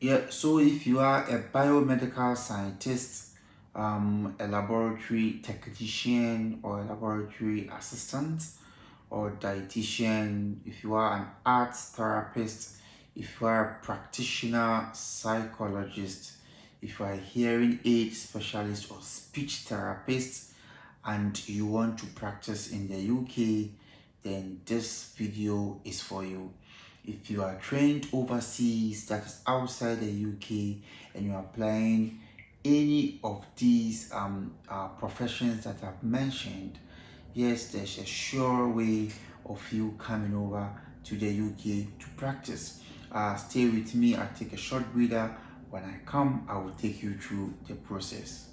Yeah, so if you are a biomedical scientist, a laboratory technician, or a laboratory assistant, or dietitian, if you are an arts therapist, if you are a practitioner psychologist, if you are a hearing aid specialist or speech therapist, and you want to practice in the UK, then this video is for you. If you are trained overseas, that is outside the UK, and you're applying any of these professions that I've mentioned, yes, there's a sure way of you coming over to the UK to practice. Stay with me. I'll take a short breather. When I come, I will take you through the process.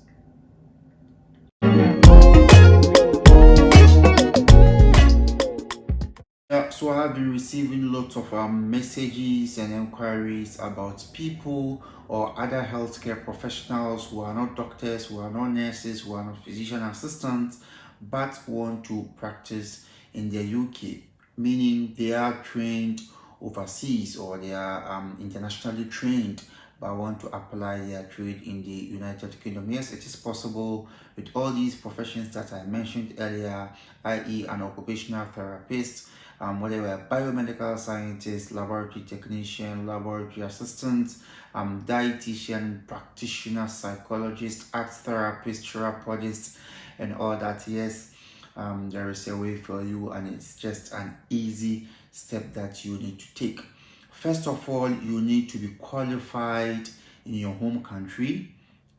Yeah, so I have been receiving lots of messages and inquiries about people or other healthcare professionals who are not doctors, who are not nurses, who are not physician assistants, but want to practice in the UK, meaning they are trained overseas or they are internationally trained but want to apply their trade in the United Kingdom. Yes, it is possible with all these professions that I mentioned earlier, i.e., an occupational therapist, whether you're a biomedical scientist, laboratory technician, laboratory assistant, dietitian, practitioner, psychologist, art therapist, therapist, and all that. Yes, there is a way for you, and it's just an easy step that you need to take. First of all, you need to be qualified in your home country,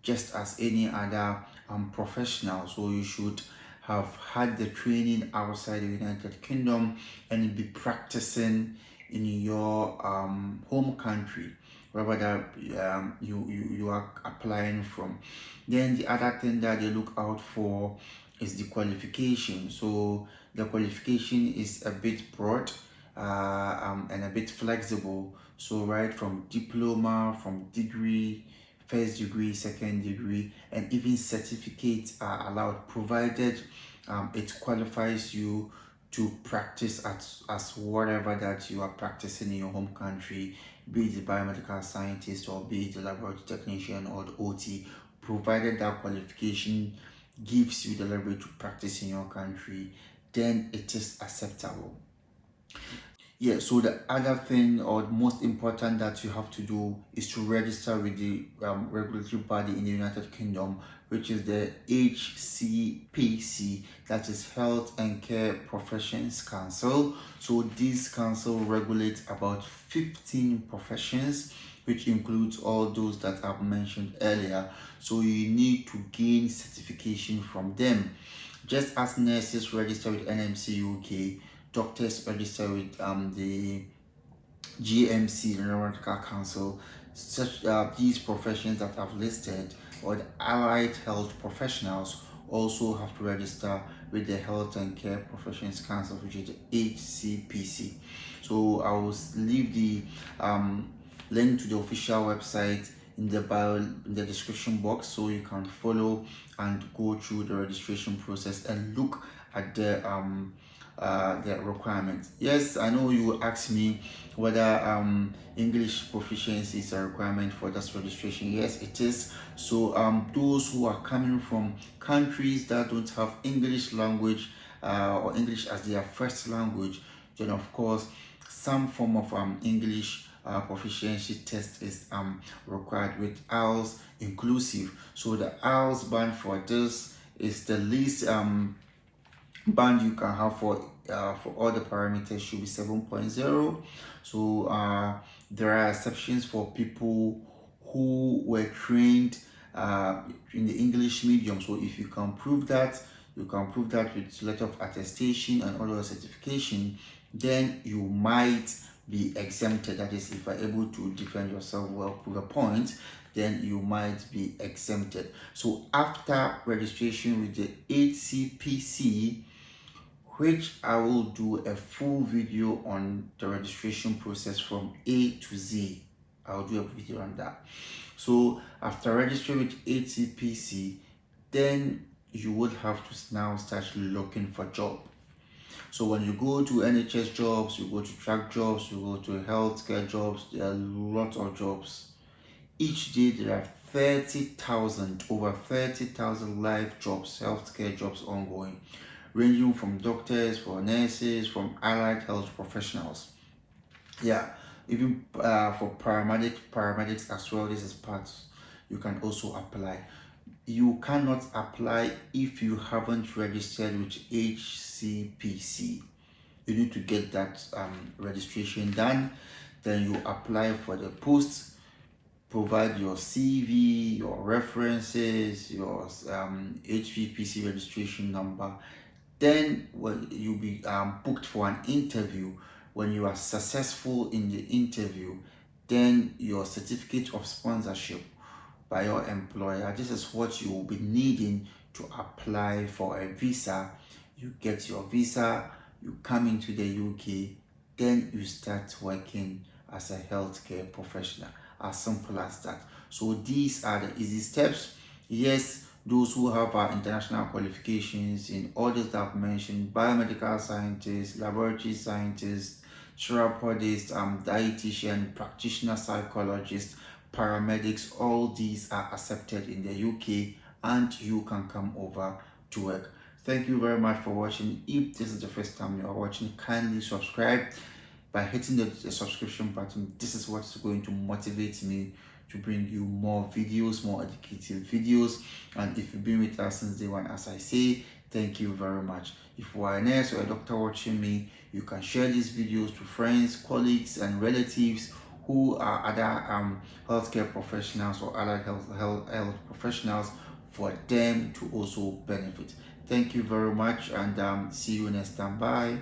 just as any other professional. So you should have had the training outside the United Kingdom and be practicing in your home country, wherever that you are applying from. Then the other thing that they look out for is the qualification. So the qualification is a bit broad and a bit flexible. So right from diploma, from degree, first degree, second degree, and even certificates are allowed, provided it qualifies you to practice as whatever that you are practicing in your home country, be it the biomedical scientist or be it the laboratory technician or the OT, provided that qualification gives you the leverage to practice in your country, then it is acceptable. Yeah, so the other thing or the most important that you have to do is to register with the regulatory body in the United Kingdom, which is the HCPC, that is Health and Care Professions Council. So this council regulates about 15 professions, which includes all those that I've mentioned earlier. So you need to gain certification from them. Just as nurses register with NMC UK, doctors register with the GMC, the Medical Council. Such these professions that I've listed, or the allied health professionals, also have to register with the Health and Care Professions Council, which is the HCPC. So I will leave the link to the official website in the bio, in the description box, so you can follow and go through the registration process and look at the requirements. Yes, I know you will ask me whether English proficiency is a requirement for this registration. Yes, it is. So those who are coming from countries that don't have English language or English as their first language, then of course some form of English proficiency test is required, with IELTS inclusive. So the IELTS band for this is the least band you can have for all the parameters should be 7.0. So there are exceptions for people who were trained in the English medium. So if you can prove that, you can prove that with letter of attestation and other certification, then you might be exempted. That is, if you're able to defend yourself well, prove a point, then you might be exempted. So after registration with the HCPC, which I will do a full video on the registration process from A to Z. I'll do a video on that. So after registering with HCPC, then you would have to now start looking for job. So when you go to NHS jobs, you go to track jobs, you go to healthcare jobs, there are lots of jobs. Each day there are 30,000, over 30,000 live jobs, healthcare jobs ongoing, ranging from doctors, for nurses, from allied health professionals. Yeah, even for paramedics as well. This is part you can also apply. You cannot apply if you haven't registered with HCPC. You need to get that registration done. Then you apply for the post, provide your CV, your references, your HCPC registration number. Then when you'll be booked for an interview. When you are successful in the interview, then your certificate of sponsorship by your employer. This is what you will be needing to apply for a visa. You get your visa, you come into the UK, then you start working as a healthcare professional. As simple as that. So these are the easy steps. Yes, those who have international qualifications in all that I've mentioned, biomedical scientists, laboratory scientists, therapists, dietitian, practitioner, psychologist, paramedics, all these are accepted in the UK and you can come over to work. Thank you very much for watching. If this is the first time you are watching, kindly subscribe by hitting the subscription button. This is what's going to motivate me to bring you more videos, more educative videos. And if you've been with us since day one, as I say, thank you very much. If you are a nurse or a doctor watching me, you can share these videos to friends, colleagues, and relatives who are other healthcare professionals or other health professionals, for them to also benefit. Thank you very much, and see you next time. Bye.